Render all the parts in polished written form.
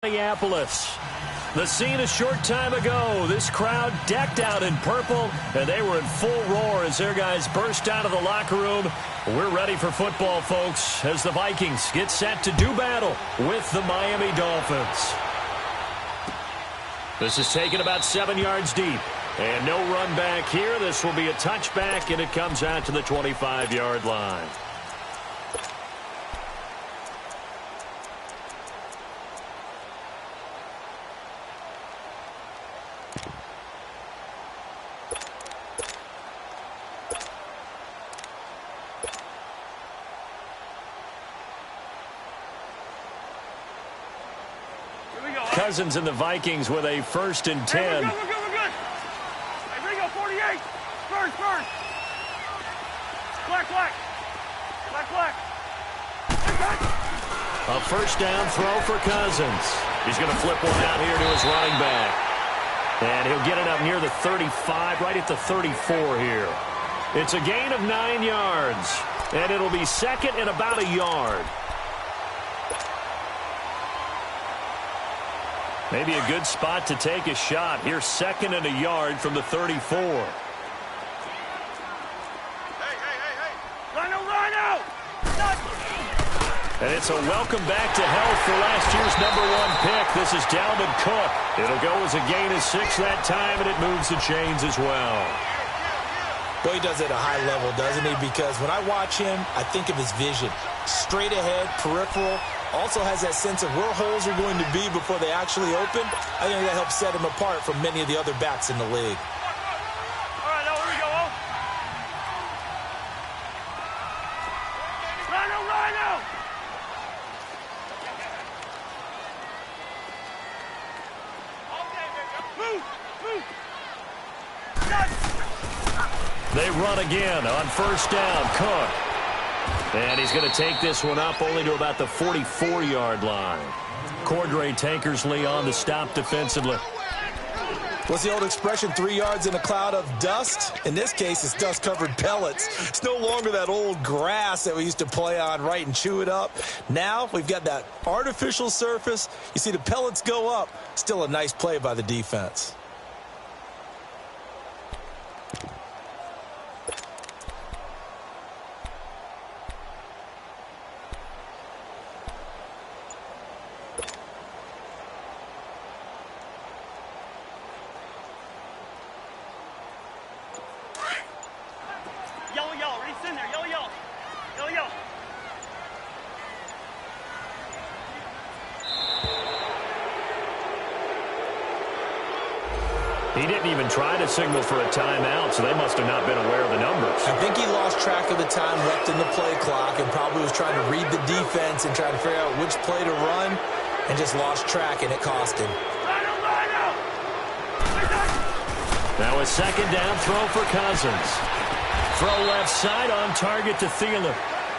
Minneapolis. The scene a short time ago. This crowd decked out in purple, and they were in full roar as their guys burst out of the locker room. We're ready for football, folks, as the Vikings get set to do battle with the Miami Dolphins. This is taken about 7 yards deep, and no run back here. This will be a touchback, and it comes out to the 25-yard line. Cousins and the Vikings with a 1st and 10. Hey, we're good. Hey, here we go, 48. First. Black. A 1st down throw for Cousins. He's going to flip one out here to his running back. And he'll get it up near the 35, right at the 34 here. It's a gain of 9 yards. And it'll be 2nd and about a yard. Maybe a good spot to take a shot. Here's 2nd and a yard from the 34. Hey. Rhino! And it's a welcome back to health for last year's #1 pick. This is Dalvin Cook. It'll go as a gain of 6 that time, and it moves the chains as well. Boy, he does it at a high level, doesn't he? Because when I watch him, I think of his vision. Straight ahead, peripheral. Also has that sense of where holes are going to be before they actually open. I think that helps set him apart from many of the other backs in the league. All right, now here we go. Rhino! Move! They run again on 1st down. Cook. And he's going to take this one up only to about the 44-yard line. Cordray Tankersley on the stop defensively. What's the old expression, 3 yards in a cloud of dust? In this case, it's dust-covered pellets. It's no longer that old grass that we used to play on, right, and chew it up. Now we've got that artificial surface. You see the pellets go up. Still a nice play by the defense. Yellow. Reese in there. Yellow. He didn't even try to signal for a timeout, so they must have not been aware of the numbers. I think he lost track of the time left in the play clock and probably was trying to read the defense and trying to figure out which play to run and just lost track, and it cost him. Rhino! Now a 2nd down throw for Cousins. Throw left side on target to Thielen.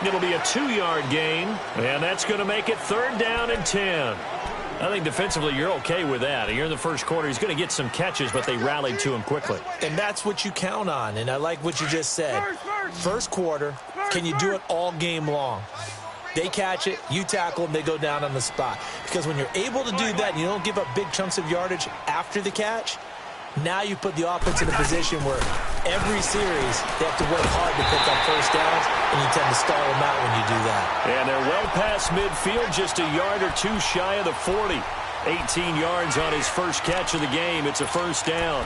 It'll be a 2-yard gain, and that's going to make it 3rd down and 10. I think defensively you're okay with that. Here in the first quarter, he's going to get some catches, but they rallied to him quickly. And that's what you count on, and I like what you just said. First quarter, can you do it all game long? They catch it, you tackle them, they go down on the spot. Because when you're able to do that and you don't give up big chunks of yardage after the catch, now you put the offense in a position where every series they have to work hard to pick up 1st downs, and you tend to stall them out when you do that. And they're well past midfield, just a yard or 2 shy of the 40. 18 yards on his first catch of the game. It's a 1st down.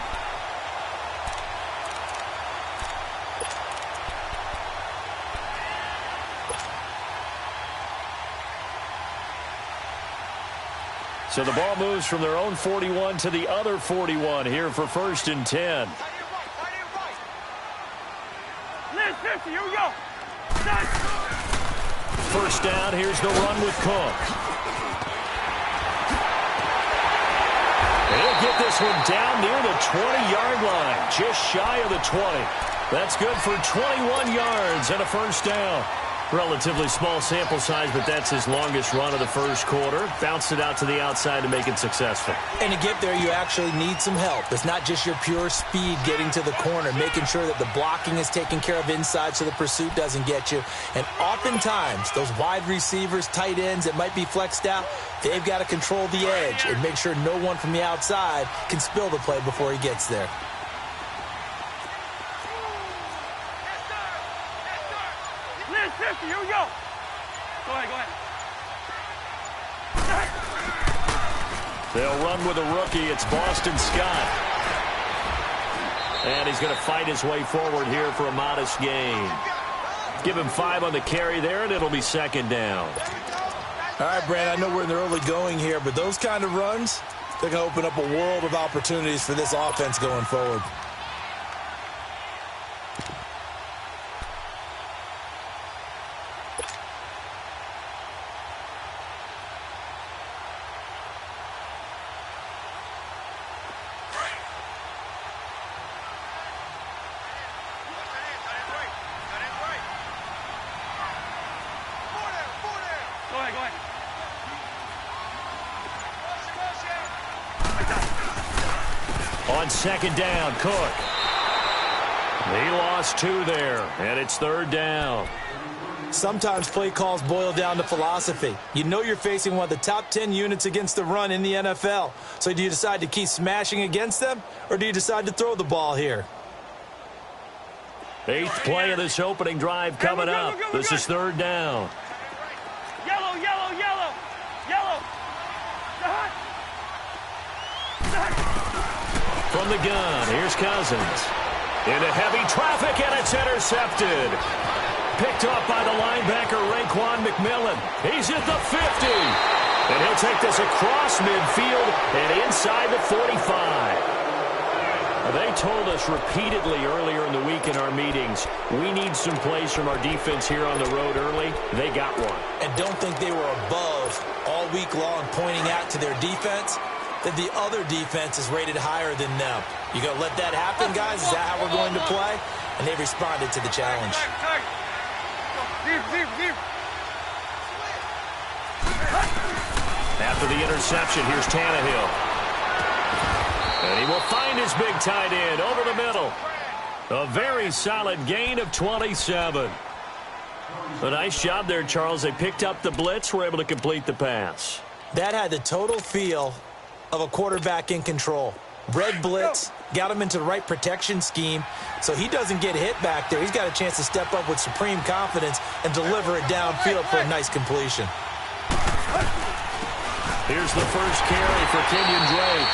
So the ball moves from their own 41 to the other 41 here for 1st and 10. Liz, 50, here we go. 1st down, here's the run with Cook. He'll get this one down near the 20-yard line, just shy of the 20. That's good for 21 yards and a 1st down. Relatively small sample size, but that's his longest run of the first quarter. Bounced it out to the outside to make it successful. And to get there, you actually need some help. It's not just your pure speed getting to the corner, making sure that the blocking is taken care of inside so the pursuit doesn't get you. And oftentimes, those wide receivers, tight ends that might be flexed out, they've got to control the edge and make sure no one from the outside can spill the play before he gets there. Here we go. Go ahead. They'll run with a rookie. It's Boston Scott. And he's going to fight his way forward here for a modest gain. Give him 5 on the carry there, and it'll be second down. All right, Brand, I know we're in the early going here, but those kind of runs, they're going to open up a world of opportunities for this offense going forward. On second down, Cook. He lost 2 there, and it's third down. Sometimes play calls boil down to philosophy. You know you're facing one of the top 10 units against the run in the NFL. So do you decide to keep smashing against them, or do you decide to throw the ball here? 8th play of this opening drive coming up. This is third down. Yellow. From the gun, here's Cousins. Into heavy traffic, and it's intercepted. Picked up by the linebacker, Raekwon McMillan. He's at the 50. And he'll take this across midfield and inside the 45. They told us repeatedly earlier in the week in our meetings, we need some plays from our defense here on the road early. They got one. And don't think they were above all week long pointing out to their defense that the other defense is rated higher than them. You going to let that happen, guys? Is that how we're going to play? And they responded to the challenge. After the interception, here's Tannehill. And he will find his big tight end over the middle. A very solid gain of 27. A nice job there, Charles. They picked up the blitz, were able to complete the pass. That had the total feel of a quarterback in control. Red blitz, got him into the right protection scheme, so he doesn't get hit back there. He's got a chance to step up with supreme confidence and deliver it downfield for a nice completion. Here's the first carry for Kenyon Drake.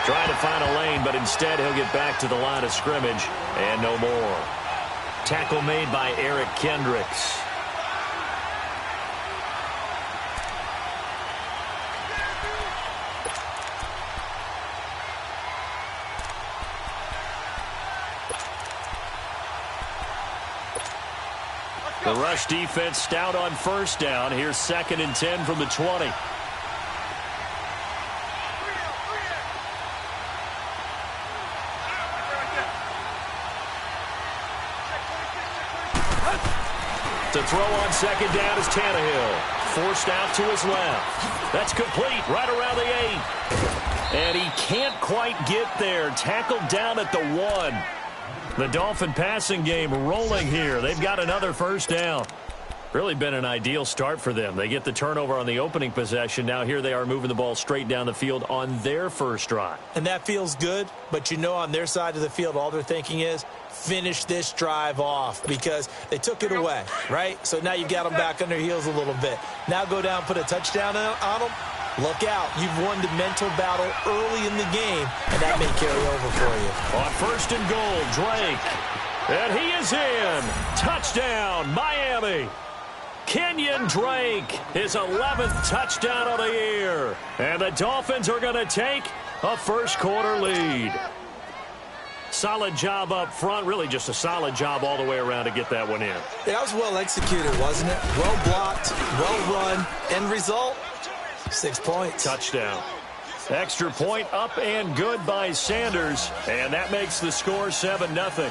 Trying to find a lane, but instead he'll get back to the line of scrimmage and no more. Tackle made by Eric Kendricks. The rush defense stout on first down. Here's 2nd and 10 from the 20. To throw on second down is Tannehill. Forced out to his left. That's complete right around the 8. And he can't quite get there. Tackled down at the 1. The Dolphin passing game rolling here. They've got another first down. Really been an ideal start for them. They get the turnover on the opening possession. Now here they are moving the ball straight down the field on their first drive. And that feels good, but you know on their side of the field all they're thinking is finish this drive off because they took it away, right? So now you've got them back on their heels a little bit. Now go down, put a touchdown on them. Look out. You've won the mental battle early in the game, and that may carry over for you. On 1st and goal, Drake. And he is in. Touchdown, Miami. Kenyon Drake, his 11th touchdown of the year. And the Dolphins are going to take a first quarter lead. Solid job up front. Really just a solid job all the way around to get that one in. That was well executed, wasn't it? Well blocked, well run. End result, 6 points. Touchdown. Extra point up and good by Sanders. And that makes the score 7-0.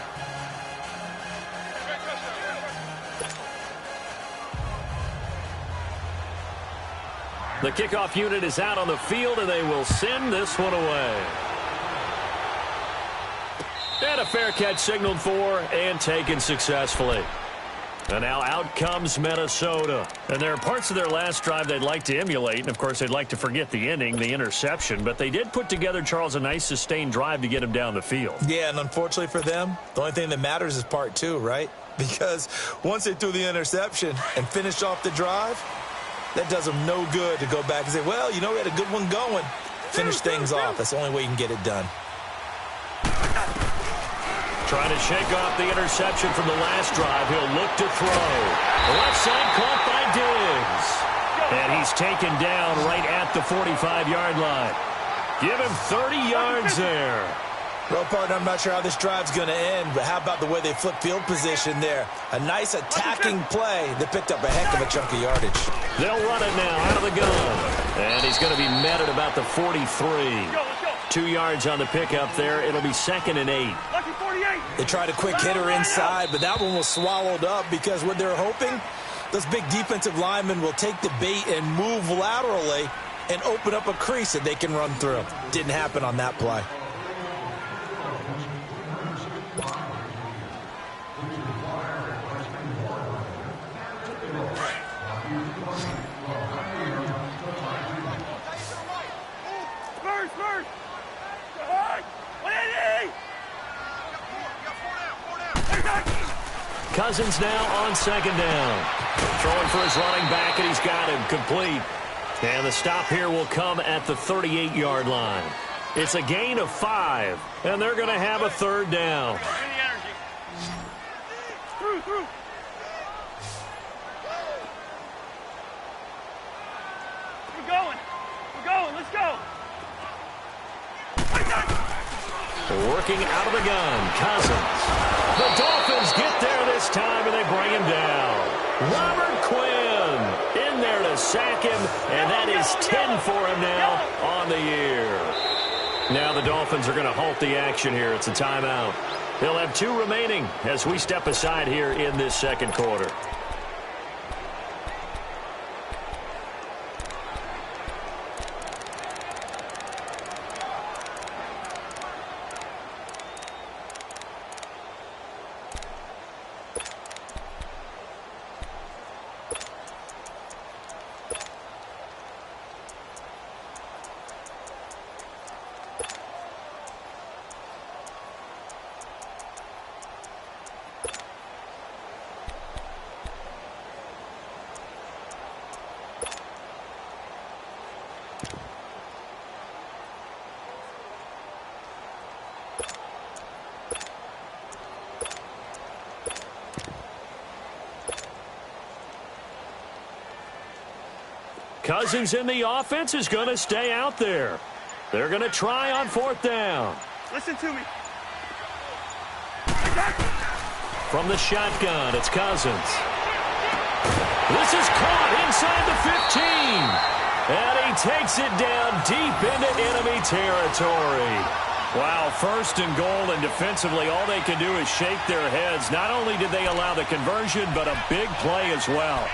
The kickoff unit is out on the field, and they will send this one away. And a fair catch signaled for and taken successfully. And now out comes Minnesota. And there are parts of their last drive they'd like to emulate. And, of course, they'd like to forget the inning, the interception. But they did put together, Charles, a nice sustained drive to get him down the field. Yeah, and unfortunately for them, the only thing that matters is part two, right? Because once they threw the interception and finished off the drive, that does them no good to go back and say, well, you know, we had a good one going. Finish things off. That's the only way you can get it done. Trying to shake off the interception from the last drive. He'll look to throw. Left side caught by Diggs. And he's taken down right at the 45-yard line. Give him 30 yards there. Well, partner, I'm not sure how this drive's going to end, but how about the way they flip field position there? A nice attacking play that picked up a heck of a chunk of yardage. They'll run it now out of the gun. And he's going to be met at about the 43. 2 yards on the pickup there. It'll be 2nd and 8. They tried a quick hitter inside, but that one was swallowed up because what they're hoping, those big defensive linemen will take the bait and move laterally and open up a crease that they can run through. Didn't happen on that play. Cousins now on 2nd down. Throwing for his running back, and he's got him complete. And the stop here will come at the 38-yard line. It's a gain of 5, and they're going to have a 3rd down. We're going. Let's go. Working out of the gun, Cousins. The Dolphins get there this time, and they bring him down. Robert Quinn in there to sack him, and that is 10 for him now on the year. Now the Dolphins are going to halt the action here. It's a timeout. They'll have 2 remaining as we step aside here in this 2nd quarter. Cousins in the offense is going to stay out there. They're going to try on 4th down. Listen to me. From the shotgun, it's Cousins. This is caught inside the 15. And he takes it down deep into enemy territory. Wow, 1st and goal, and defensively all they can do is shake their heads. Not only did they allow the conversion, but a big play as well.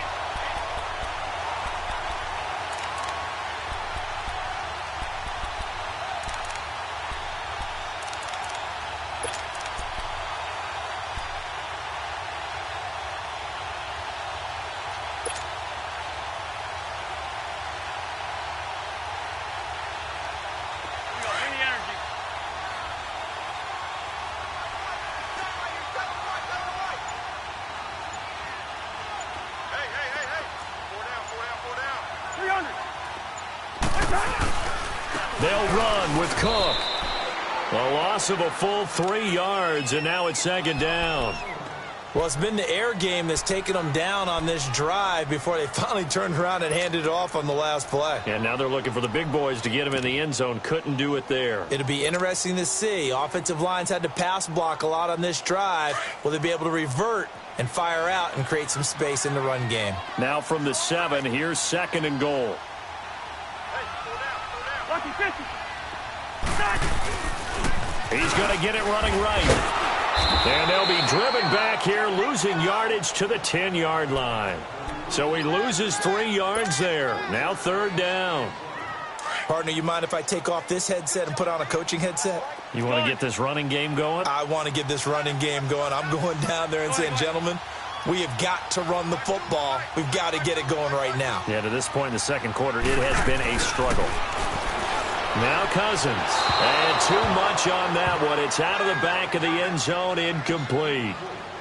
They'll run with Cook. A loss of a full 3 yards, and now it's 2nd down. Well, it's been the air game that's taken them down on this drive before they finally turned around and handed it off on the last play. And now they're looking for the big boys to get him in the end zone. Couldn't do it there. It'll be interesting to see. Offensive lines had to pass block a lot on this drive. Will they be able to revert and fire out and create some space in the run game? Now from the 7, here's 2nd and goal. He's going to get it running right. And they'll be driven back here, losing yardage to the 10-yard line. So he loses 3 yards there. Now 3rd down. Partner, you mind if I take off this headset and put on a coaching headset? You want to get this running game going? I want to get this running game going. I'm going down there and saying, gentlemen, we have got to run the football. We've got to get it going right now. Yeah, to this point in the second quarter, it has been a struggle. Now Cousins. And too much on that one. It's out of the back of the end zone, incomplete.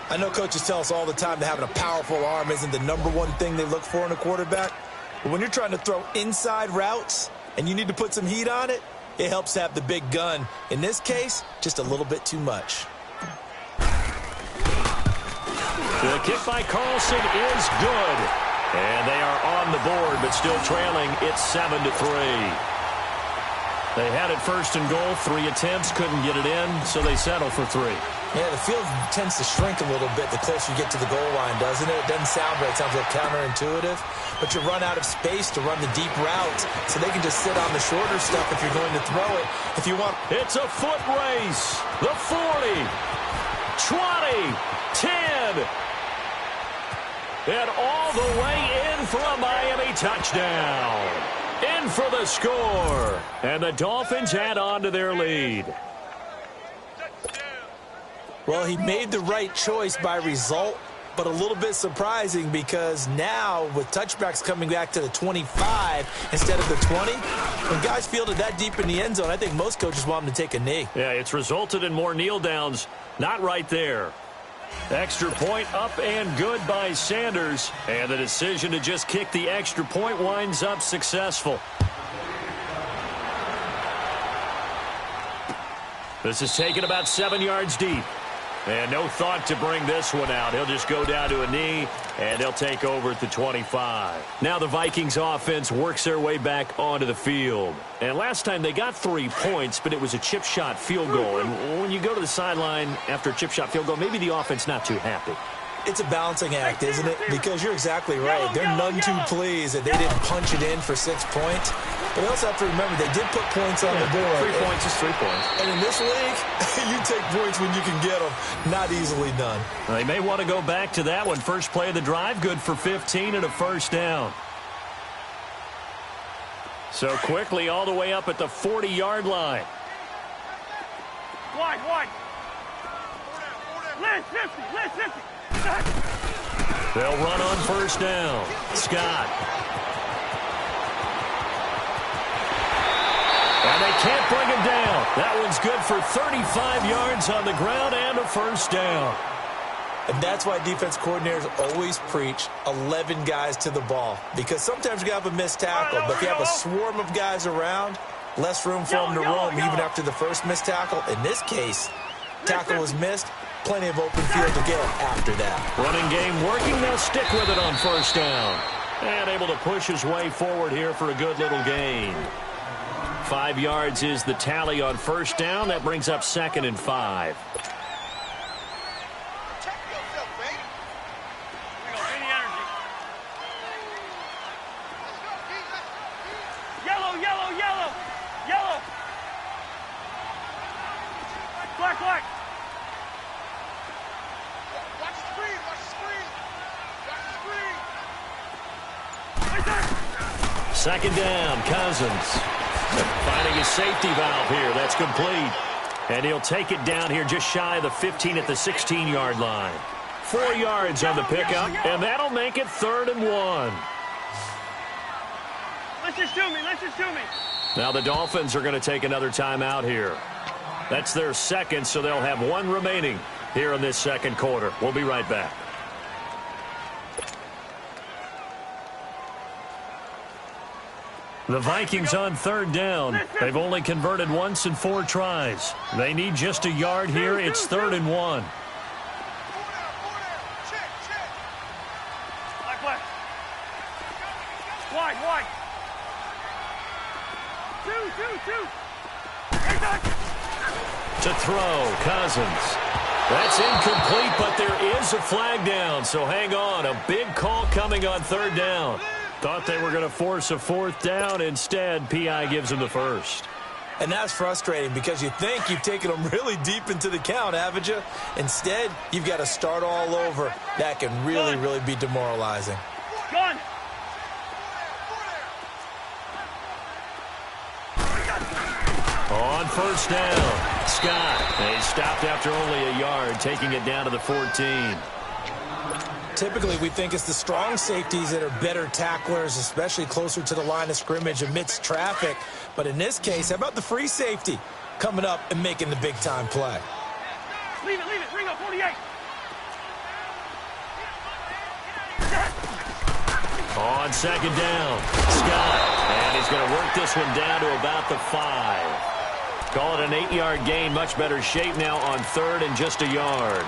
I know coaches tell us all the time that having a powerful arm isn't the #1 thing they look for in a quarterback. But when you're trying to throw inside routes and you need to put some heat on it, it helps to have the big gun. In this case, just a little bit too much. The kick by Carlson is good. And they are on the board, but still trailing. It's 7-3. They had it 1st and goal, 3 attempts, couldn't get it in, so they settle for 3. Yeah, the field tends to shrink a little bit the closer you get to the goal line, doesn't it? It doesn't sound right. It sounds like counterintuitive. But you run out of space to run the deep routes, so they can just sit on the shorter stuff if you're going to throw it. If you want, it's a foot race. The 40, 20, 10. And all the way in for a Miami touchdown. In for the score. And the Dolphins add on to their lead. Well, he made the right choice by result, but a little bit surprising because now with touchbacks coming back to the 25 instead of the 20, when guys fielded that deep in the end zone, I think most coaches want them to take a knee. Yeah, it's resulted in more kneel downs. Not right there. Extra point up and good by Sanders. And the decision to just kick the extra point winds up successful. This is taken about 7 yards deep. And no thought to bring this one out. He'll just go down to a knee, and they'll take over at the 25. Now the Vikings offense works their way back onto the field. And last time they got 3 points, but it was a chip shot field goal. And when you go to the sideline after a chip shop field goal, maybe the offense not too happy. It's a balancing act, isn't it? Because you're exactly right. They're none too pleased that they didn't punch it in for 6 points. But we also have to remember they did put points on the board. 3 points is 3 points. And in this league, you take points when you can get them. Not easily done. They may want to go back to that one. First play of the drive, good for 15 and a 1st down. So quickly all the way up at the 40-yard line. Wide. List 50. They'll run on 1st down. Scott. And they can't bring him down. That one's good for 35 yards on the ground and a 1st down. And that's why defense coordinators always preach 11 guys to the ball. Because sometimes you have a missed tackle, but if you have a swarm of guys around, less room for them to roam even after the first missed tackle. In this case, tackle was missed. Plenty of open field to get after that. Running game working. They'll stick with it on 1st down. And able to push his way forward here for a good little gain. 5 yards is the tally on 1st down. That brings up 2nd and 5. Yellow. Black. Watch the screen. 2nd down, Cousins. Finding his safety valve here. That's complete. And he'll take it down here just shy of the 15 at the 16-yard line. 4 yards on the pickup, and that'll make it 3rd and 1. Let's just do me. Now the Dolphins are going to take another timeout here. That's their 2nd, so they'll have 1 remaining here in this 2nd quarter. We'll be right back. The Vikings on 3rd down. They've only converted once in 4 tries. They need just a yard here. It's 3rd and 1. Wide. Two. To throw, Cousins. That's incomplete, but there is a flag down, so hang on. A big call coming on 3rd down. Thought they were going to force a 4th down. Instead, P.I. gives them the 1st. And that's frustrating because you think you've taken them really deep into the count, haven't you? Instead, you've got to start all over. That can really be demoralizing. Go. On first down, Scott. He stopped after only a yard, taking it down to the 14. Typically, we think it's the strong safeties that are better tacklers, especially closer to the line of scrimmage amidst traffic. But in this case, how about the free safety coming up and making the big-time play? Leave it, Ringo, 48. On second down, Scott. And he's going to work this one down to about the 5. Call it an 8-yard gain. Much better shape now on third and just a yard.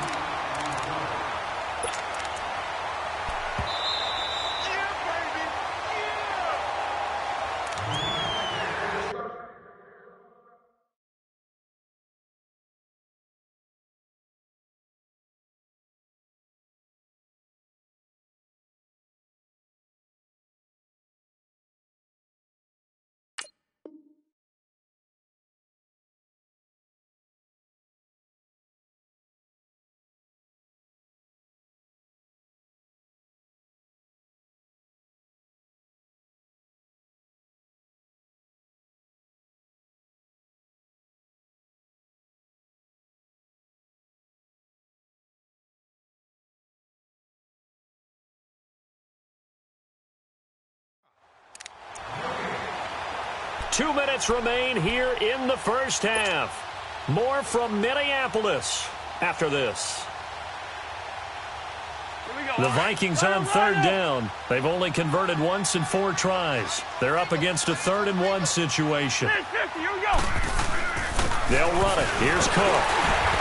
Two minutes remain here in the first half. More from Minneapolis after this. The Vikings on third down. They've only converted once in 4 tries. They're up against a 3rd and 1 situation. Here we go. They'll run it. Here's Cook.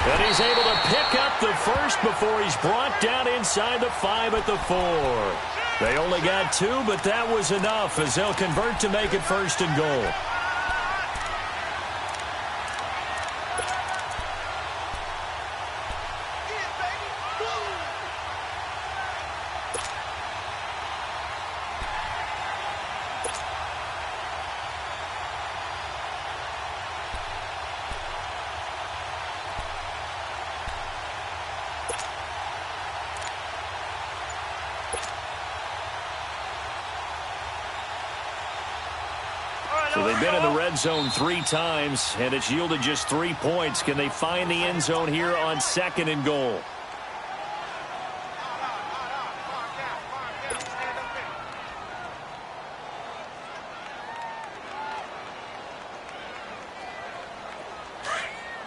And he's able to pick up the first before he's brought down inside the 5 at the 4. They only got 2, but that was enough as they'll convert to make it 1st and goal. So they've been in the red zone 3 times, and it's yielded just 3 points. Can they find the end zone here on 2nd and goal?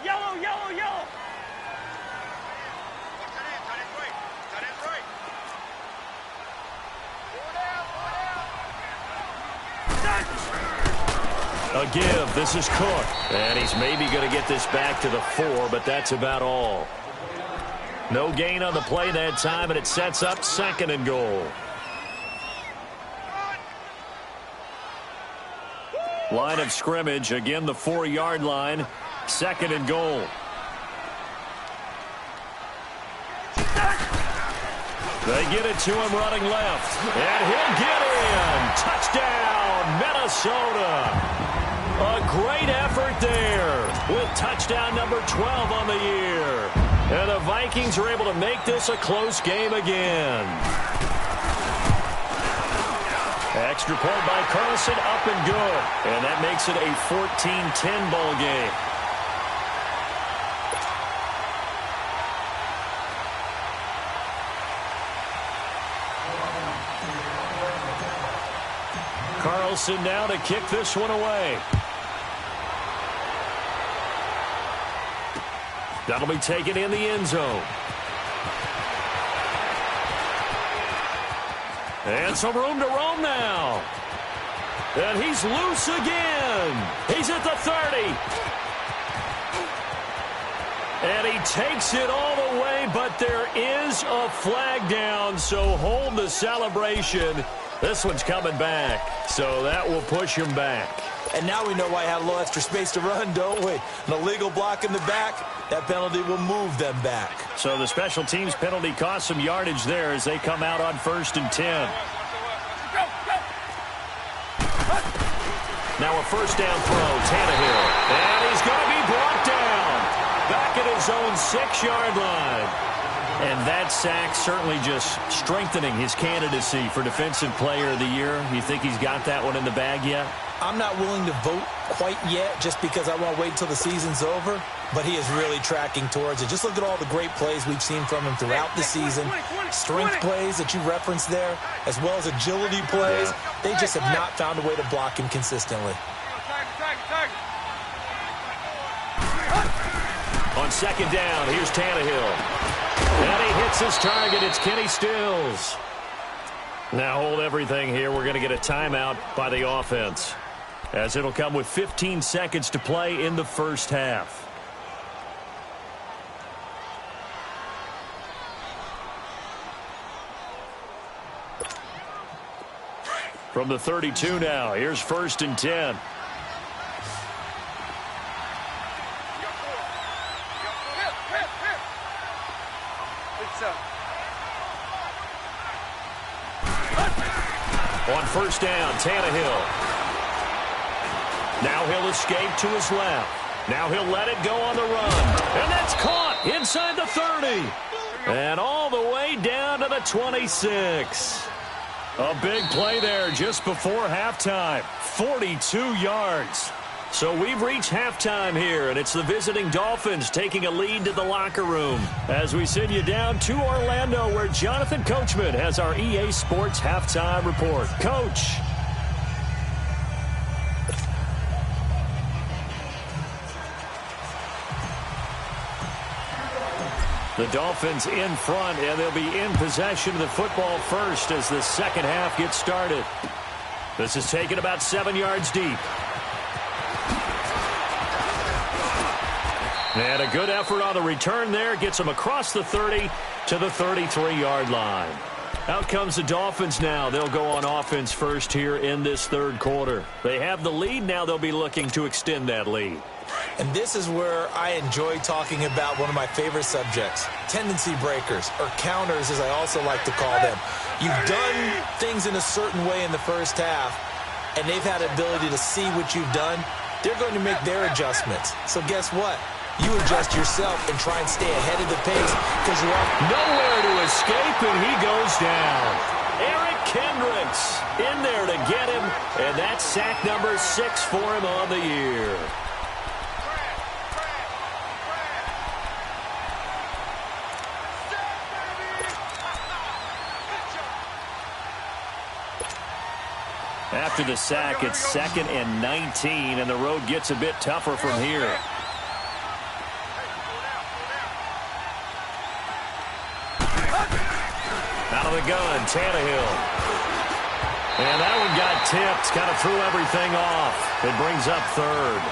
Yellow, yellow, yellow. A give. This is Cook. And he's maybe going to get this back to the 4, but that's about all. No gain on the play that time, and it sets up 2nd and goal. Line of scrimmage. Again, the 4-yard line. 2nd and goal. They get it to him running left. And he'll get in. Touchdown, Minnesota. A great effort there with touchdown number 12 on the year. And the Vikings are able to make this a close game again. Extra point by Carlson, up and good. And that makes it a 14-10 ball game. Carlson now to kick this one away. That'll be taken in the end zone. And some room to roam now. And he's loose again. He's at the 30. And he takes it all the way, but there is a flag down, so hold the celebration. This one's coming back, so that will push him back. And now we know why I had a little extra space to run, don't we? An illegal block in the back, that penalty will move them back. So the special teams penalty cost some yardage there as they come out on 1st and 10. Now a 1st down throw, Tannehill. And he's going to be brought down back at his own 6-yard line. And that sack certainly just strengthening his candidacy for Defensive Player of the Year. You think he's got that one in the bag yet? I'm not willing to vote quite yet just because I want to wait until the season's over, but he is really tracking towards it. Just look at all the great plays we've seen from him throughout the season. Strength plays that you referenced there, as well as agility plays. They just have not found a way to block him consistently. On second down, here's Tannehill. And he hits his target. It's Kenny Stills. Now hold everything here. We're going to get a timeout by the offense, as it'll come with 15 seconds to play in the first half. From the 32 now, here's 1st and 10. On 1st down, Tannehill. Now he'll escape to his left. Now he'll let it go on the run. And that's caught inside the 30. And all the way down to the 26. A big play there just before halftime. 42 yards. So we've reached halftime here, and it's the visiting Dolphins taking a lead to the locker room as we send you down to Orlando, where Jonathan Coachman has our EA Sports halftime report. Coach. The Dolphins in front, and they'll be in possession of the football first as the second half gets started. This is taken about 7 yards deep. And a good effort on the return there. Gets them across the 30 to the 33-yard line. Out comes the Dolphins now. They'll go on offense first here in this third quarter. They have the lead. Now they'll be looking to extend that lead. And this is where I enjoy talking about one of my favorite subjects, tendency breakers, or counters as I also like to call them. You've done things in a certain way in the first half, and they've had the ability to see what you've done. They're going to make their adjustments. So guess what? You adjust yourself and try and stay ahead of the pace because you're off. Nowhere to escape, and he goes down. Eric Kendricks in there to get him, and that's sack number 6 for him on the year. After the sack, it's 2nd and 19, and the road gets a bit tougher from here. Out of the gun, Tannehill. And that one got tipped, kind of threw everything off. It brings up 3rd.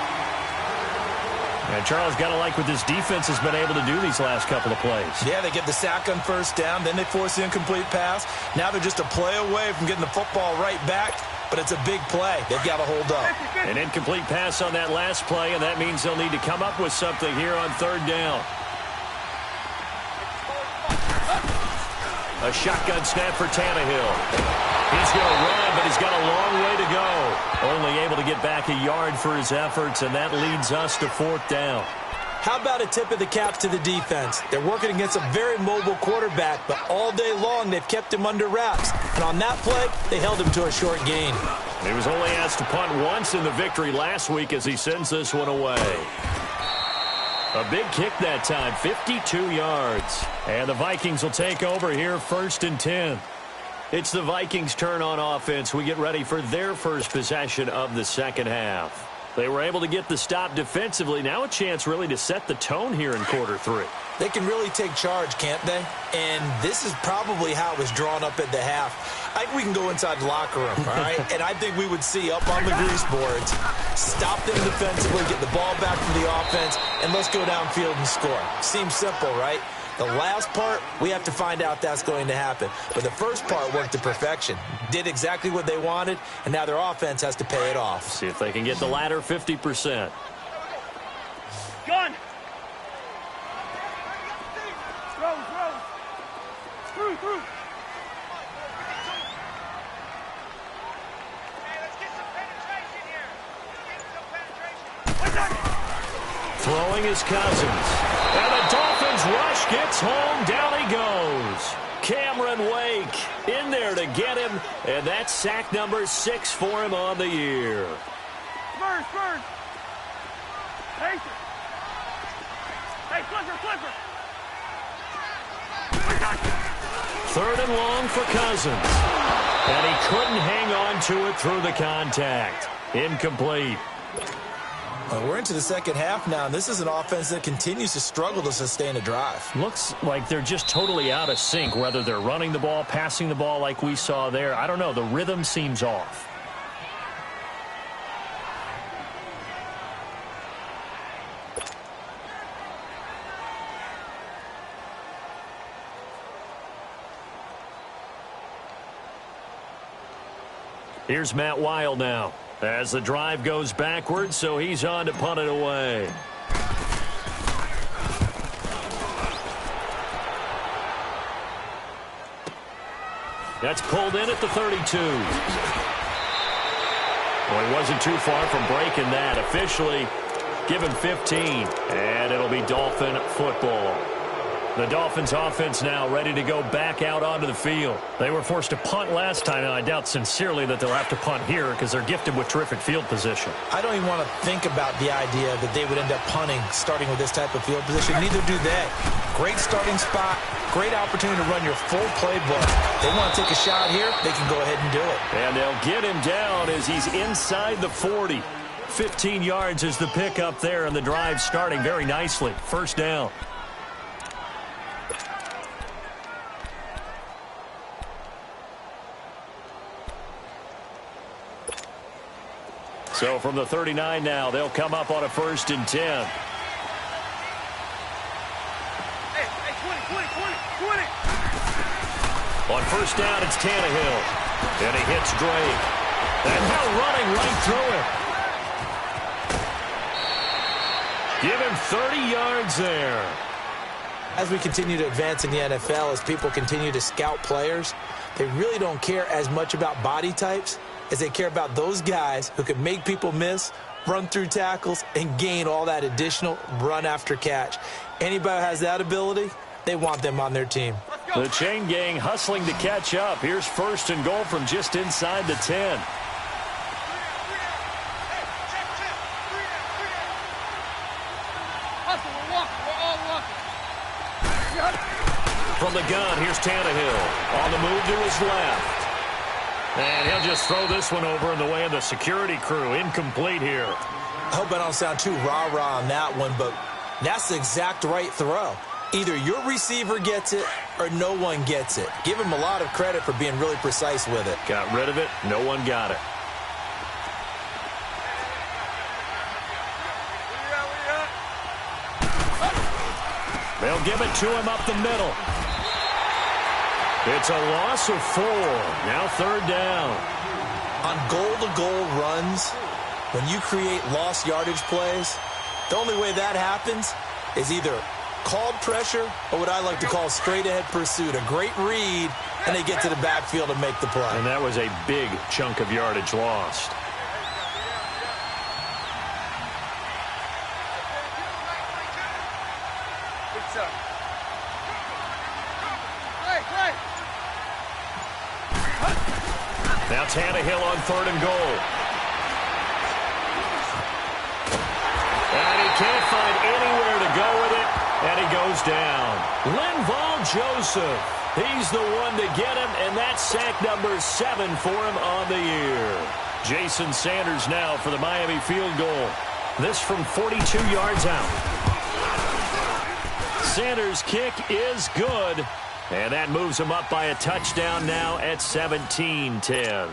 And Charles, got to like what this defense has been able to do these last couple of plays. Yeah, they get the sack on 1st down, then they force the incomplete pass. Now they're just a play away from getting the football right back, but it's a big play. They've got to hold up. An incomplete pass on that last play, and that means they'll need to come up with something here on 3rd down. A shotgun snap for Tannehill. He's going to run, but he's got a long way to go. Only able to get back a yard for his efforts, and that leads us to 4th down. How about a tip of the cap to the defense? They're working against a very mobile quarterback, but all day long they've kept him under wraps. And on that play, they held him to a short gain. He was only asked to punt once in the victory last week as he sends this one away. A big kick that time, 52 yards. And the Vikings will take over here, 1st and 10. It's the Vikings' turn on offense. We get ready for their first possession of the second half. They were able to get the stop defensively. Now a chance really to set the tone here in quarter 3. They can really take charge, can't they? And this is probably how it was drawn up at the half. I think we can go inside the locker room, all right? And I think we would see up on the grease boards, stop them defensively, get the ball back to the offense, and let's go downfield and score. Seems simple, right? The last part, we have to find out that's going to happen. But the first part worked to perfection. Did exactly what they wanted, and now their offense has to pay it off. See if they can get the latter 50%. Gun! Through. Throwing his Cousins. And the Dolphins rush gets home. Down he goes. Cameron Wake in there to get him. And that's sack number 6 for him on the year. Spurs. Patient. Hey, flipper. Third and long for Cousins. And he couldn't hang on to it through the contact. Incomplete. We're into the second half now, and this is an offense that continues to struggle to sustain a drive. Looks like they're just totally out of sync, whether they're running the ball, passing the ball like we saw there. I don't know. The rhythm seems off. Here's Matt Weil now as the drive goes backwards, so he's on to punt it away. That's pulled in at the 32. Well, he wasn't too far from breaking that. Officially, give him 15, and it'll be Dolphin football. The Dolphins offense now ready to go back out onto the field. They were forced to punt last time, and I doubt sincerely that they'll have to punt here because they're gifted with terrific field position. I don't even want to think about the idea that they would end up punting starting with this type of field position. Neither do they. Great starting spot, great opportunity to run your full playbook. They want to take a shot here, they can go ahead and do it. And they'll get him down as he's inside the 40. 15 yards is the pickup there, and the drive starting very nicely. First down. So from the 39 now, they'll come up on a 1st and 10. Hey, 20. On first down, it's Tannehill. And he hits Drake. And Hill running right through it. Give him 30 yards there. As we continue to advance in the NFL, as people continue to scout players, they really don't care as much about body types as they care about those guys who can make people miss, run through tackles, and gain all that additional run after catch. Anybody who has that ability, they want them on their team. The chain gang hustling to catch up. Here's 1st and goal from just inside the 10. Hustle, we're all walking. From the gun, here's Tannehill. On the move to his left. And he'll just throw this one over in the way of the security crew. Incomplete here. I hope I don't sound too rah-rah on that one, but that's the exact right throw. Either your receiver gets it or no one gets it. Give him a lot of credit for being really precise with it. Got rid of it. No one got it. They'll give it to him up the middle. It's a loss of 4. Now 3rd down. On goal-to-goal runs, when you create lost yardage plays, the only way that happens is either called pressure or what I like to call straight-ahead pursuit. A great read, and they get to the backfield and make the play. And that was a big chunk of yardage lost. Now Tannehill on 3rd and goal. And he can't find anywhere to go with it, and he goes down. Linval Joseph, he's the one to get him, and that's sack number 7 for him on the year. Jason Sanders now for the Miami field goal. This from 42 yards out. Sanders' kick is good. And that moves him up by a touchdown now at 17-10.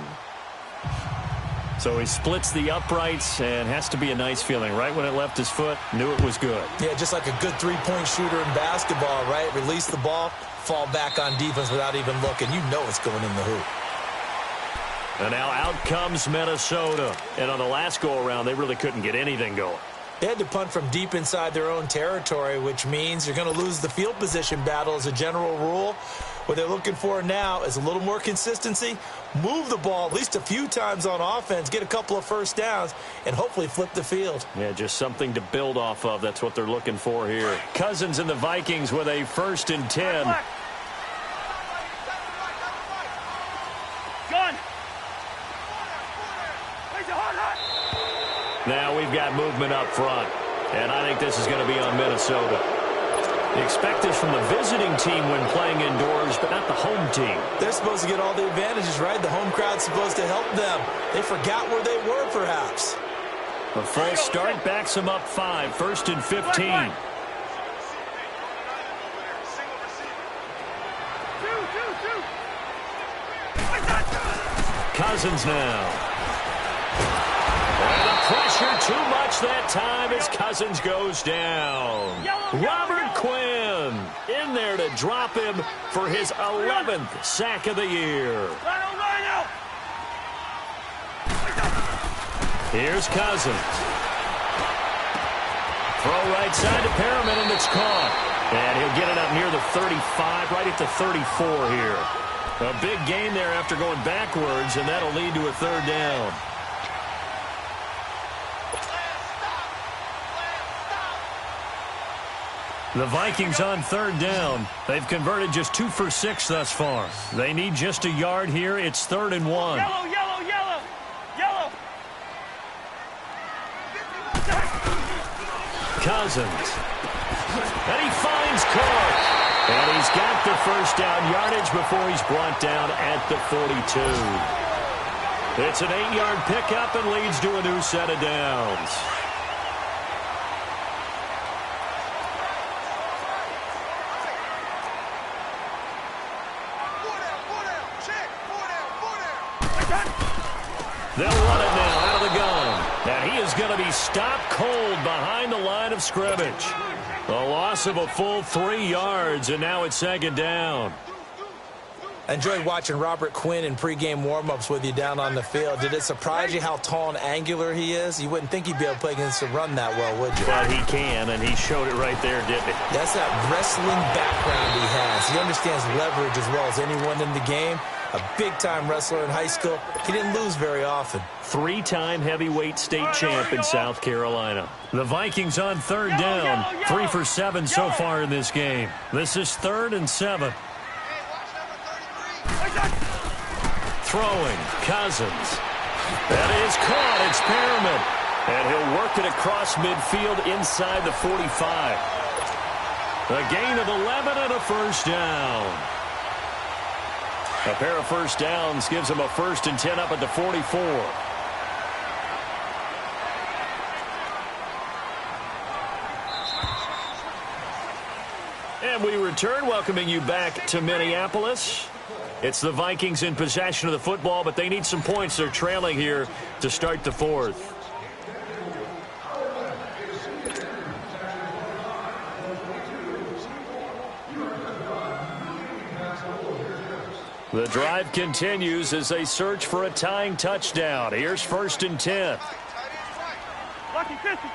So he splits the uprights and has to be a nice feeling. Right when it left his foot, knew it was good. Yeah, just like a good three-point shooter in basketball, right? Release the ball, fall back on defense without even looking. You know it's going in the hoop. And now out comes Minnesota. And on the last go-around, they really couldn't get anything going. They had to punt from deep inside their own territory, which means you're going to lose the field position battle as a general rule. What they're looking for now is a little more consistency, move the ball at least a few times on offense, get a couple of first downs, and hopefully flip the field. Yeah, just something to build off of. That's what they're looking for here. Cousins and the Vikings with a 1st and 10. Gun. Place it hard. Now we've got movement up front, and I think this is going to be on Minnesota. You expect this from the visiting team when playing indoors, but not the home team. They're supposed to get all the advantages, right? The home crowd's supposed to help them. They forgot where they were, perhaps. A full start backs them up 5, 1st and 15. Cousins now. And the pressure too much that time as Cousins goes down. Robert Quinn in there to drop him for his 11th sack of the year. Here's Cousins. Throw right side to Perriman, and it's caught. And he'll get it up near the 35, right at the 34 here. A big gain there after going backwards, and that'll lead to a 3rd down. The Vikings on 3rd down. They've converted just 2 for 6 thus far. They need just a yard here. It's 3rd and 1. Yellow, yellow, yellow, yellow. Cousins. And he finds Cook. And he's got the 1st down yardage before he's brought down at the 42. It's an 8-yard pickup and leads to a new set of downs. They'll run it now out of the gun. And he is going to be stopped cold behind the line of scrimmage. A loss of a full 3 yards, and now it's 2nd down. I enjoyed watching Robert Quinn in pregame warm-ups with you down on the field. Did it surprise you how tall and angular he is? You wouldn't think he'd be able to play against the run that well, would you? But he can, and he showed it right there, didn't he? That's that wrestling background he has. He understands leverage as well as anyone in the game. A big-time wrestler in high school. He didn't lose very often. 3-time heavyweight state champ in South Carolina. The Vikings on 3rd down. 3 for 7 so far in this game. This is 3rd and 7. Throwing, Cousins. That is caught. It's Perriman. And he'll work it across midfield inside the 45. A gain of 11 and a 1st down. A pair of 1st downs gives him a 1st and 10 up at the 44. And we return, welcoming you back to Minneapolis. It's the Vikings in possession of the football, but they need some points. They're trailing here to start the 4th. The drive continues as they search for a tying touchdown. Here's 1st and 10. Lucky 50.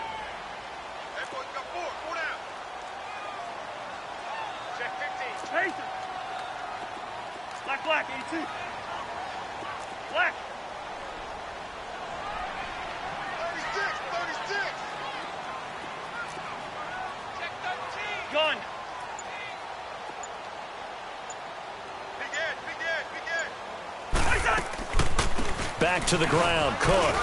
Check 15. Mason. Black, 82. Black. 36. Check 13. Gun. Back to the ground, Cook.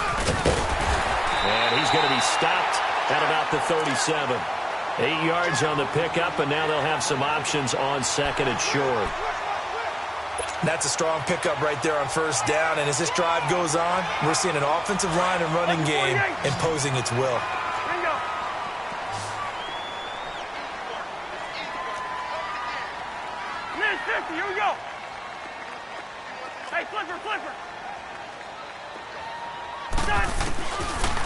And he's going to be stopped at about the 37. 8 yards on the pickup, and now they'll have some options on 2nd and short. That's a strong pickup right there on 1st down, and as this drive goes on, we're seeing an offensive line and running game imposing its will. Bingo. Mid 50, here we go. Hey, flipper.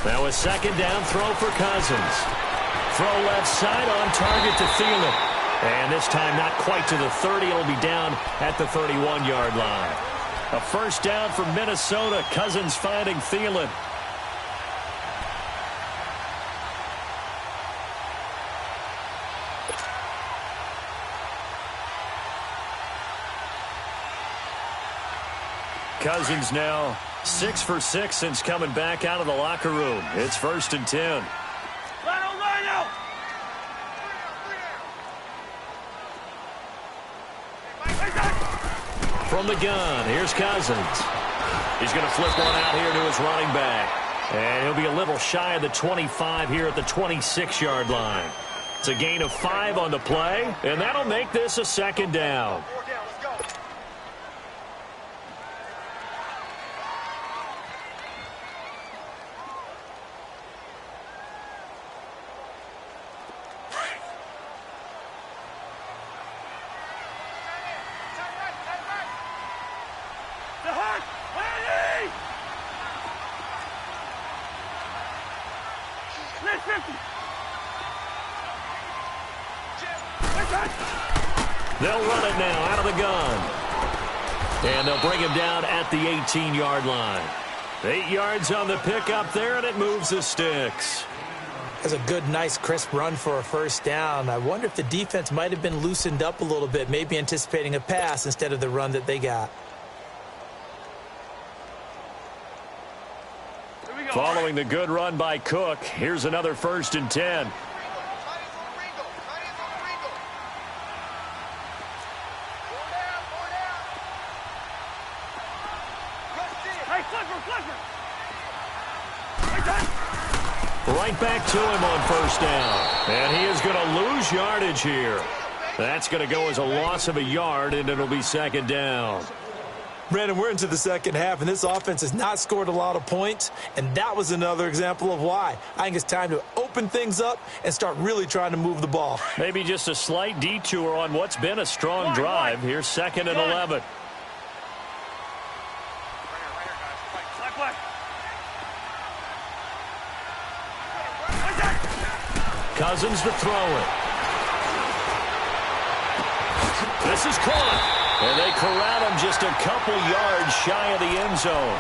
Now a 2nd down throw for Cousins. Throw left side on target to Thielen. And this time not quite to the 30. It'll be down at the 31-yard line. A 1st down for Minnesota. Cousins finding Thielen. Cousins now 6 for 6 since coming back out of the locker room. It's 1st and 10. Lino. From the gun, here's Cousins. He's going to flip one out here to his running back. And he'll be a little shy of the 25 here at the 26-yard line. It's a gain of 5 on the play, and that'll make this a second down. They'll run it now out of the gun. And they'll bring him down at the 18-yard line. 8 yards on the pickup there, and it moves the sticks. That's a good, nice, crisp run for a first down. I wonder if the defense might have been loosened up a little bit, maybe anticipating a pass instead of the run that they got. Following the good run by Cook, here's another 1st and 10. Right back to him on 1st down. And he is going to lose yardage here. That's going to go as a loss of a yard, and it'll be 2nd down. Brandon, we're into the second half, and this offense has not scored a lot of points, and that was another example of why. I think it's time to open things up and start really trying to move the ball. Maybe just a slight detour on what's been a strong drive. Here's 2nd and 11. Cousins to throw it. This is caught. And they corral him just a couple yards shy of the end zone.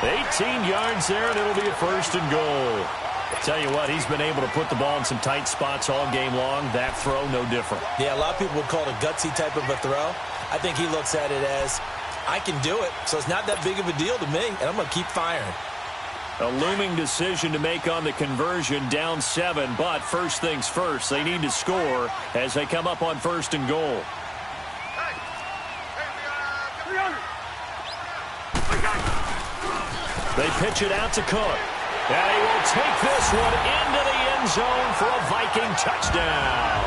18 yards there, and it'll be a 1st and goal. I tell you what, he's been able to put the ball in some tight spots all game long. That throw, no different. Yeah, a lot of people would call it a gutsy type of a throw. I think he looks at it as, I can do it, so it's not that big of a deal to me, and I'm going to keep firing. A looming decision to make on the conversion, down 7, but first things first, they need to score as they come up on 1st and goal. They pitch it out to Cook. And he will take this one into the end zone for a Viking touchdown.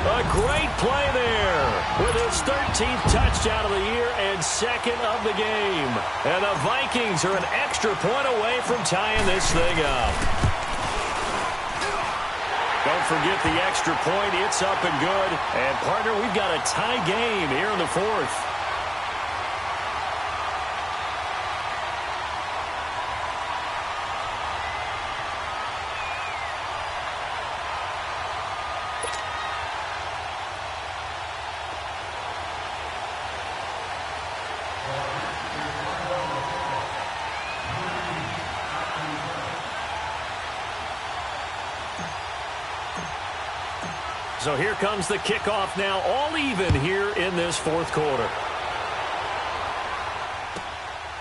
A great play there with his 13th touchdown of the year and 2nd of the game. And the Vikings are an extra point away from tying this thing up. Don't forget the extra point. It's up and good. And, partner, we've got a tie game here in the 4th. So here comes the kickoff now, all even here in this 4th quarter.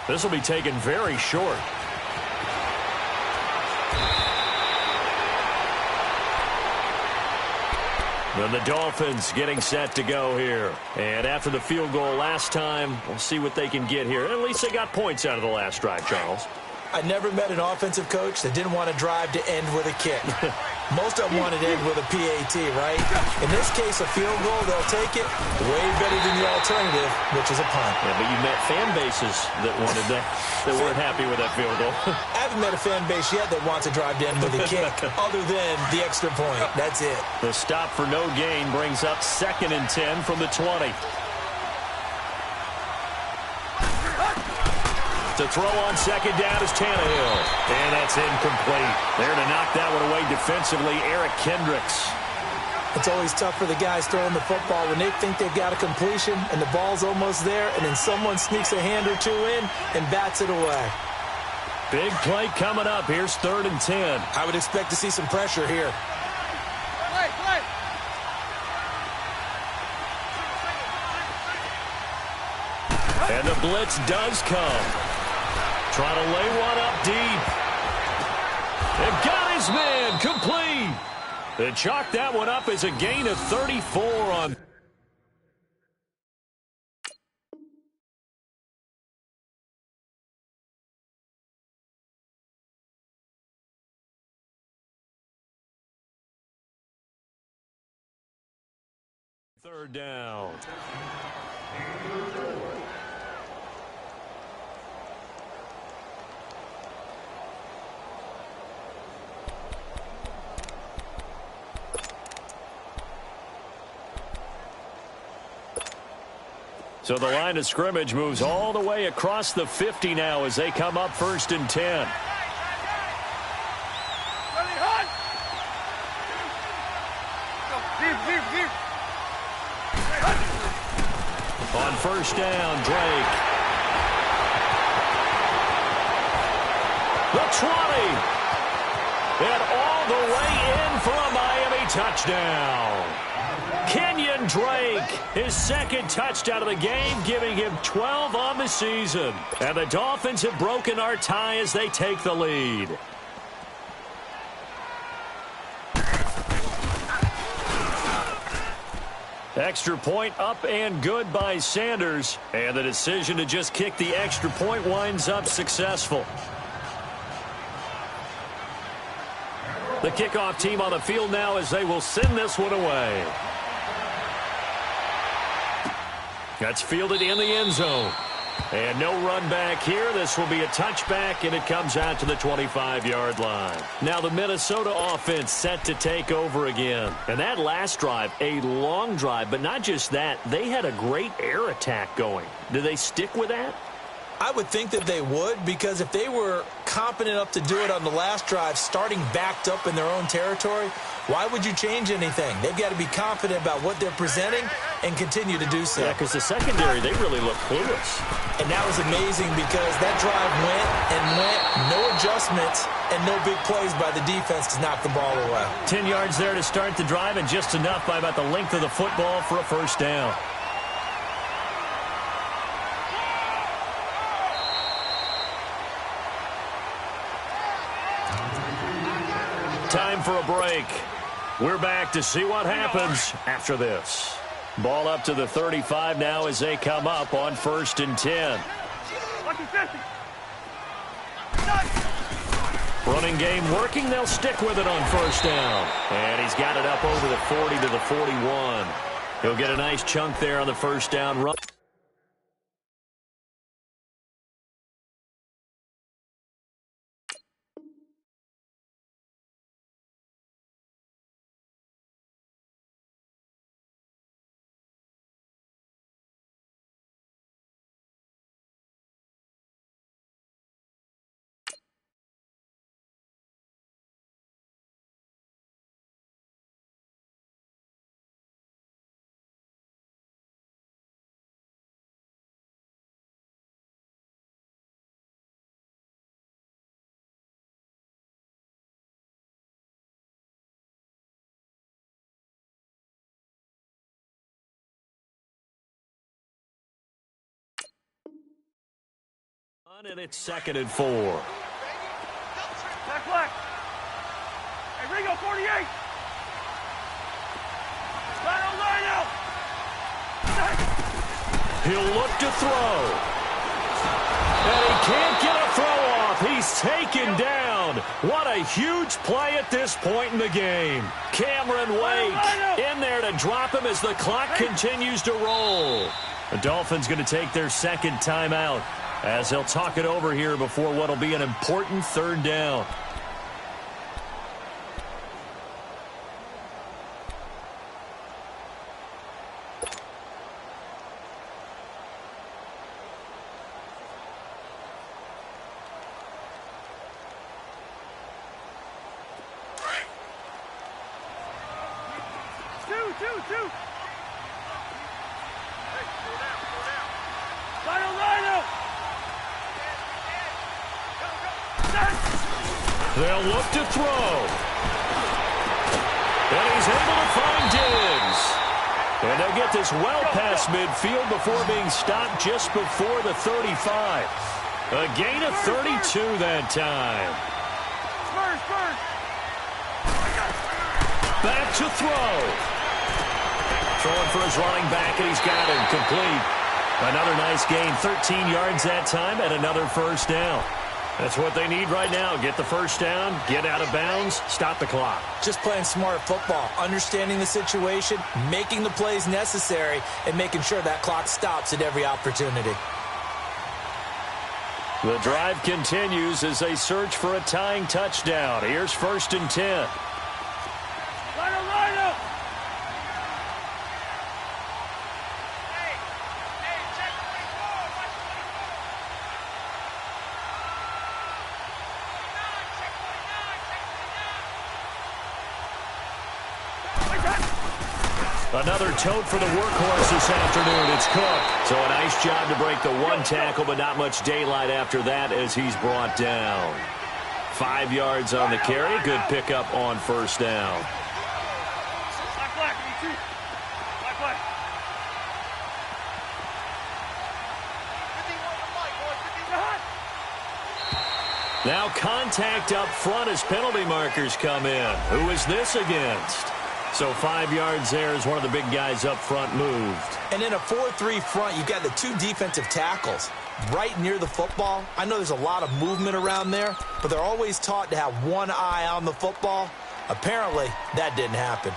This will be taken very short. And the Dolphins getting set to go here. And after the field goal last time, we'll see what they can get here. At least they got points out of the last drive, Charles. I never met an offensive coach that didn't want to drive to end with a kick. Most of them wanted to end with a PAT, right? In this case, a field goal, they'll take it way better than the alternative, which is a punt. Yeah, but you met fan bases that wanted that weren't happy with that field goal. I haven't met a fan base yet that wants to drive to end with a kick other than the extra point. That's it. The stop for no gain brings up 2nd and 10 from the 20. To throw on 2nd down is Tannehill. And that's incomplete. There to knock that one away defensively, Eric Kendricks. It's always tough for the guys throwing the football when they think they've got a completion and the ball's almost there, and then someone sneaks a hand or two in and bats it away. Big play coming up. Here's 3rd and 10. I would expect to see some pressure here. And the blitz does come. Trying to lay one up deep. And got his man complete. They chalk that one up as a gain of 34 on Third down. So the line of scrimmage moves all the way across the 50 now as they come up 1st and 10. On 1st down, Drake. The 20. And all the way in for a Miami touchdown. Kenyon Drake, his second touchdown of the game, giving him 12 on the season. And the Dolphins have broken our tie as they take the lead. Extra point up and good by Sanders. And the decision to just kick the extra point winds up successful. The kickoff team on the field now as they will send this one away. That's fielded in the end zone. And no run back here. This will be a touchback, and it comes out to the 25-yard line. Now the Minnesota offense set to take over again. And that last drive, a long drive, but not just that. They had a great air attack going. Do they stick with that? I would think that they would, because if they were competent enough to do it on the last drive, starting backed up in their own territory, why would you change anything? They've got to be confident about what they're presenting and continue to do so. Yeah, because the secondary, they really look clueless. And that was amazing because that drive went and went, no adjustments, and no big plays by the defense to knock the ball away. 10 yards there to start the drive, and just enough by about the length of the football for a first down. Time for a break. We're back to see what happens after this. Ball up to the 35 now as they come up on 1st and 10. Running game working. They'll stick with it on 1st down. And he's got it up over the 40 to the 41. He'll get a nice chunk there on the 1st down run. And it's 2nd and 4. Black. Hey, Ringo, 48. Line out. He'll look to throw. And he can't get a throw off. He's taken down. What a huge play at this point in the game. Cameron Wake in there to drop him as the clock continues to roll. The Dolphins going to take their second timeout, as they'll talk it over here before what will be an important 3rd down. Two. Hey, slow down. Lino. They'll look to throw. And he's able to find Diggs. And they'll get this well past midfield before being stopped just before the 35. A gain of 32 that time. Spurs. Back to throw. Throwing for his running back, and he's got it complete. Another nice gain, 13 yards that time, and another 1st down. That's what they need right now. Get the first down, get out of bounds, stop the clock. Just playing smart football, understanding the situation, making the plays necessary, and making sure that clock stops at every opportunity. The drive continues as they search for a tying touchdown. Here's 1st and 10. Another tote for the workhorse this afternoon. It's Cook. So a nice job to break the one tackle, but not much daylight after that as he's brought down. 5 yards on the carry. Good pickup on 1st down. Now contact up front as penalty markers come in. Who is this against? So 5 yards there as one of the big guys up front moved. And in a 4-3 front, you've got the 2 defensive tackles right near the football. I know there's a lot of movement around there, but they're always taught to have one eye on the football. Apparently, that didn't happen.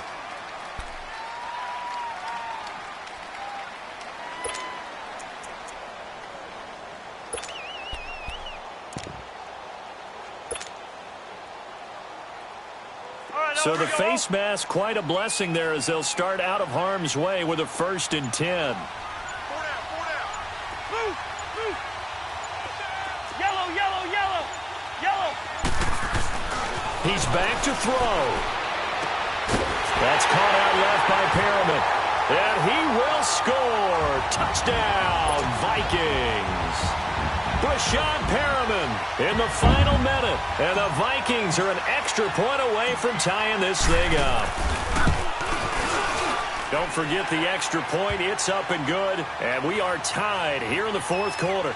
So the face mask, quite a blessing there as they'll start out of harm's way with a 1st and 10. 4 down. Move. Yellow. He's back to throw. That's caught out left by Perriman. And he will score. Touchdown, Vikings. Brashad Perriman in the final minute. And the Vikings are an extra point away from tying this thing up. Don't forget the extra point. It's up and good. And we are tied here in the 4th quarter.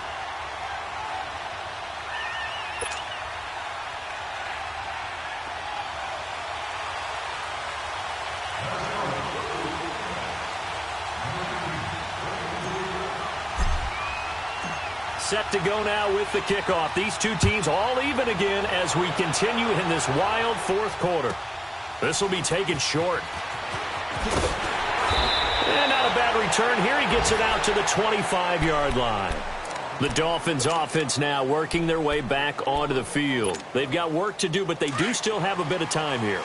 Set to go now with the kickoff. These two teams all even again as we continue in this wild 4th quarter. This will be taken short. And not a bad return here. He gets it out to the 25-yard line. The Dolphins offense now working their way back onto the field. They've got work to do, but they do still have a bit of time here.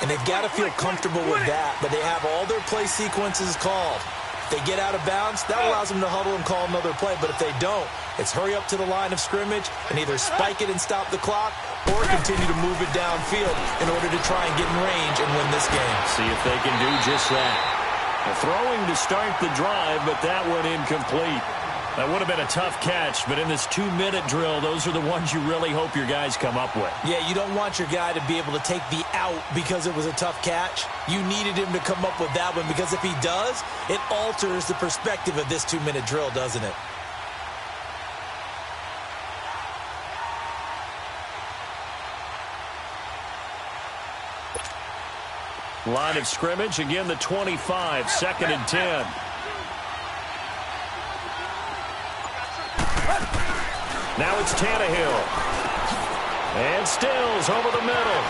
And they've got to feel comfortable with that, but they have all their play sequences called. If they get out of bounds, that allows them to huddle and call another play. But if they don't, it's hurry up to the line of scrimmage and either spike it and stop the clock or continue to move it downfield in order to try and get in range and win this game. See if they can do just that. Throwing to start the drive, but that one incomplete. That would have been a tough catch, but in this 2-minute drill, those are the ones you really hope your guys come up with. Yeah, you don't want your guy to be able to take the out because it was a tough catch. You needed him to come up with that one because if he does, it alters the perspective of this 2-minute drill, doesn't it? Line of scrimmage, again the 25, 2nd and 10. Now it's Tannehill. And Stills over the middle.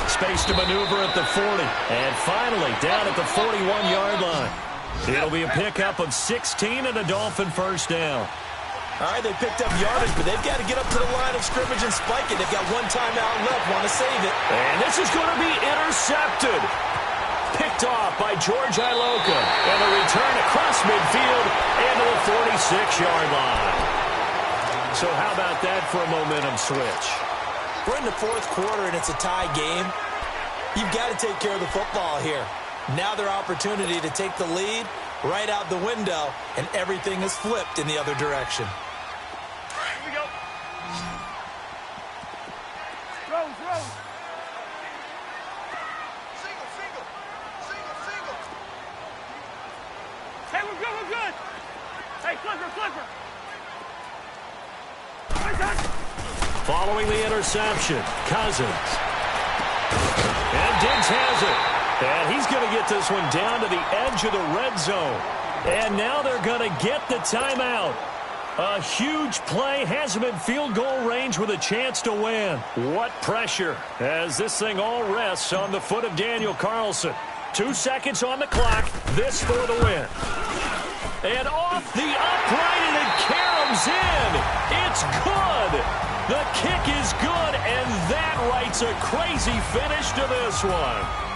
Space to maneuver at the 40. And finally down at the 41-yard line. It'll be a pickup of 16 and a Dolphin 1st down. All right, they picked up yardage, but they've got to get up to the line of scrimmage and spike it. They've got one timeout left, want to save it. And this is going to be intercepted. Picked off by George Iloka. And a return across midfield into the 46-yard line. So how about that for a momentum switch? We're in the 4th quarter, and it's a tie game. You've got to take care of the football here. Now their opportunity to take the lead right out the window, and everything is flipped in the other direction. Here we go. Rose. Single. Hey, we're good. Hey, flipper. Following the interception, Cousins. And Diggs has it. And he's going to get this one down to the edge of the red zone. And now they're going to get the timeout. A huge play has him in field goal range with a chance to win. What pressure as this thing all rests on the foot of Daniel Carlson. 2 seconds on the clock. This for the win. And off the upright, and it caroms in. It's good. The kick is good, and that writes a crazy finish to this one.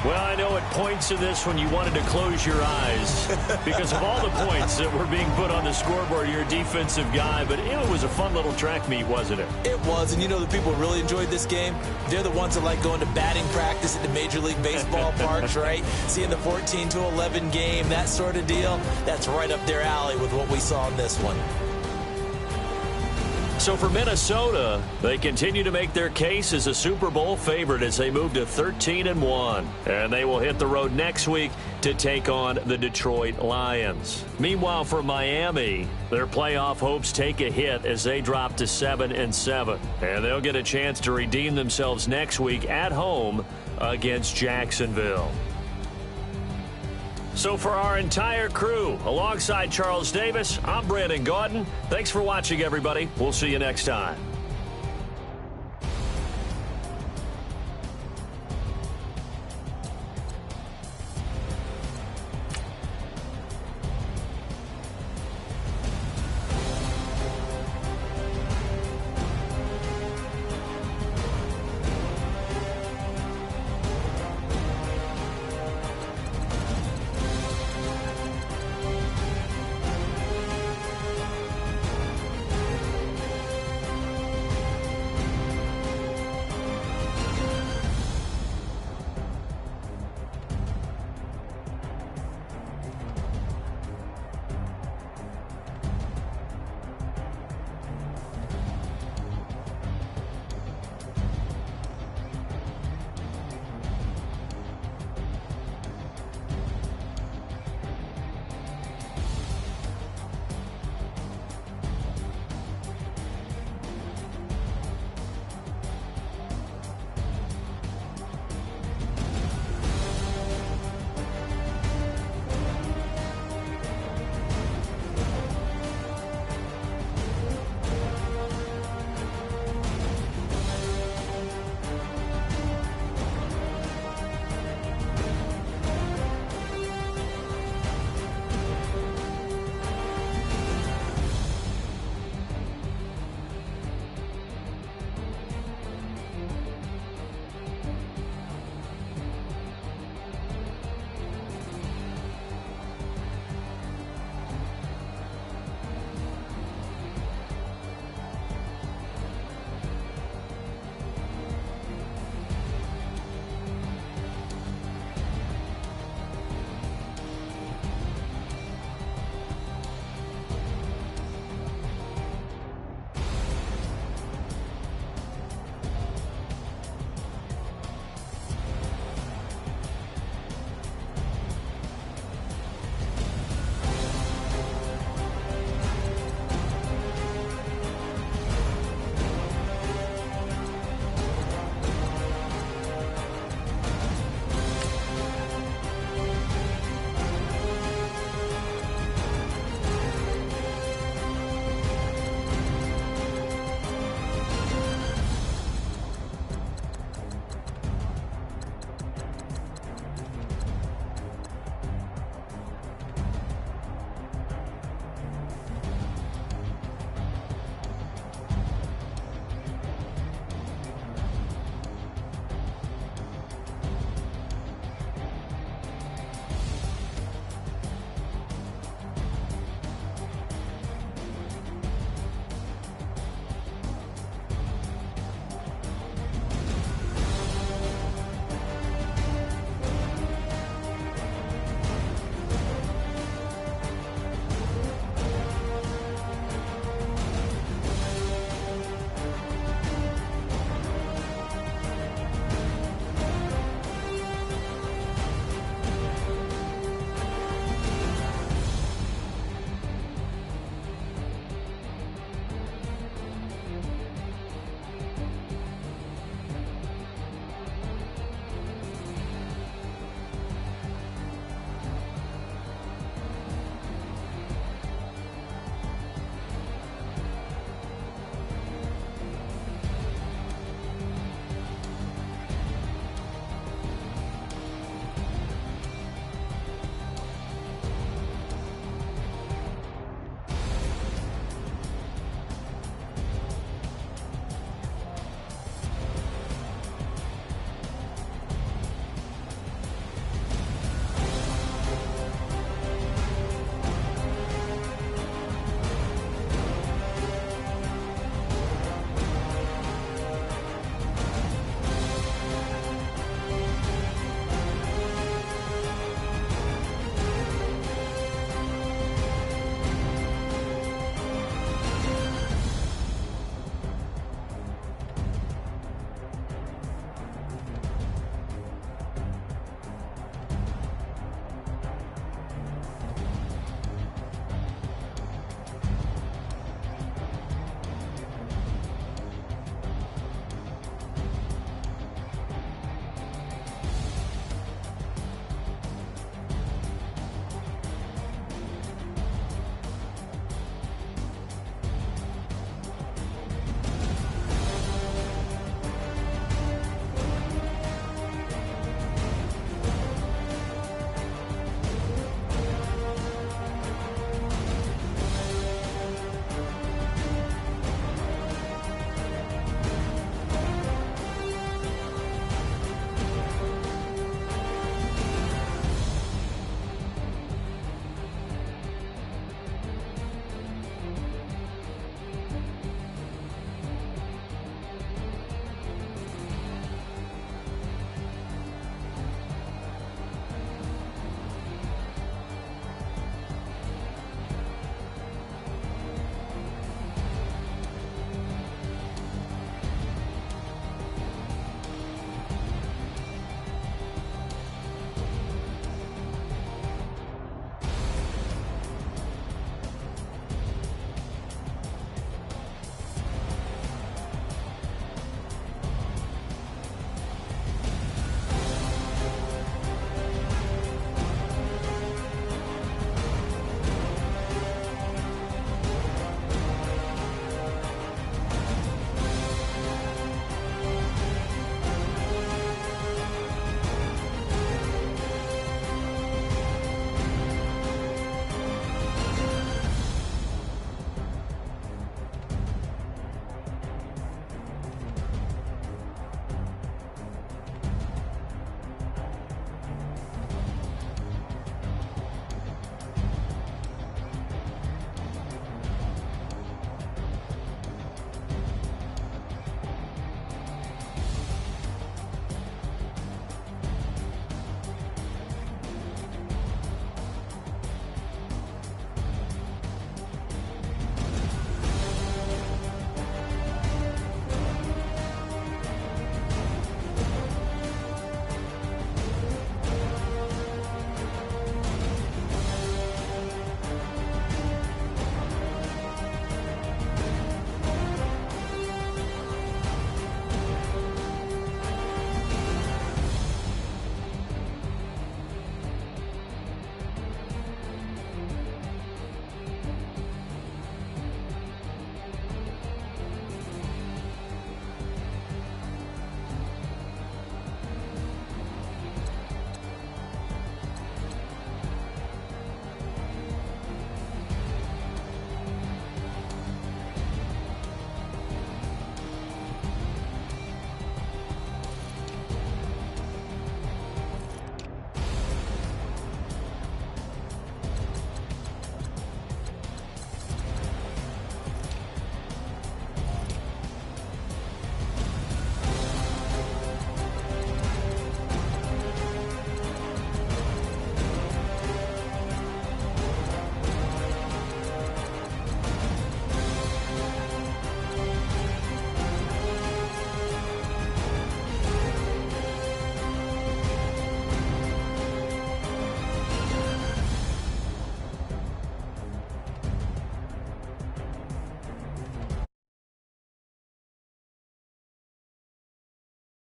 Well, I know at points in this one you wanted to close your eyes because of all the points that were being put on the scoreboard. You're a defensive guy, but it was a fun little track meet, wasn't it? It was, and you know the people who really enjoyed this game? They're the ones that like going to batting practice at the Major League Baseball parks, right? Seeing the 14-11 game, that sort of deal. That's right up their alley with what we saw in this one. So for Minnesota, they continue to make their case as a Super Bowl favorite as they move to 13-1. And they will hit the road next week to take on the Detroit Lions. Meanwhile, for Miami, their playoff hopes take a hit as they drop to 7-7. And they'll get a chance to redeem themselves next week at home against Jacksonville. So for our entire crew, alongside Charles Davis, I'm Brandon Gaudin. Thanks for watching, everybody. We'll see you next time.